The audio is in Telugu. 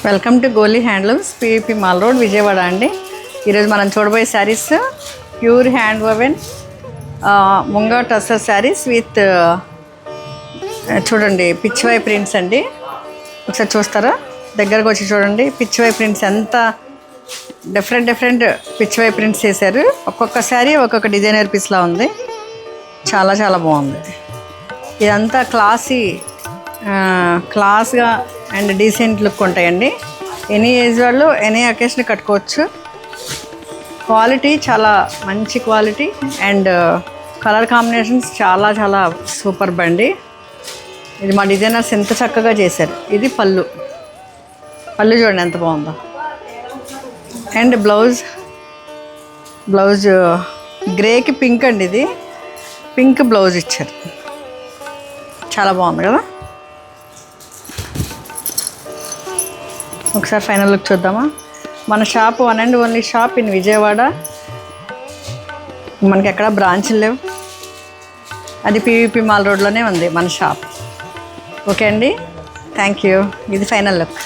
Welcome to Goli handlooms PVP mall road Vijayawada అండి. ఈరోజు మనం చూడబోయే saris pure hand woven munga tussar saris with చూడండి పిచ్చివై ప్రింట్స్ అండి. ఒకసారి చూస్తారా, దగ్గరకు వచ్చి చూడండి. పిచ్చివై ప్రింట్స్ ఎంత డిఫరెంట్ పిచ్చివై ప్రింట్స్ చేశారు. ఒక్కొక్క శారీ ఒక్కొక్క డిజైనర్ పీస్లా ఉంది. చాలా చాలా బాగుంది. ఇదంతా క్లాస్గా అండ్ డీసెంట్ లుక్ ఉంటాయండి. ఎనీ ఏజ్ వాళ్ళు ఎనీ అకేషన్ కట్టుకోవచ్చు. క్వాలిటీ చాలా మంచి క్వాలిటీ అండ్ కలర్ కాంబినేషన్స్ చాలా చాలా సూపర్ అండి. ఇది మా డిజైనర్స్ ఎంత చక్కగా చేశారు. ఇది పళ్ళు చూడండి ఎంత బాగుందో. అండ్ బ్లౌజ్ గ్రేకి పింక్ అండి. ఇది పింక్ బ్లౌజ్ ఇచ్చారు. చాలా బాగుంది కదా. ఒకసారి ఫైనల్ లుక్ చూద్దామా. మన shop one and only shop in Vijayawada. మనకి ఎక్కడ బ్రాంచ్లు లేవు. అది పివిపి మాల్ రోడ్లోనే ఉంది మన షాప్. ఓకే అండి, థ్యాంక్ యూ. ఇది ఫైనల్ లుక్.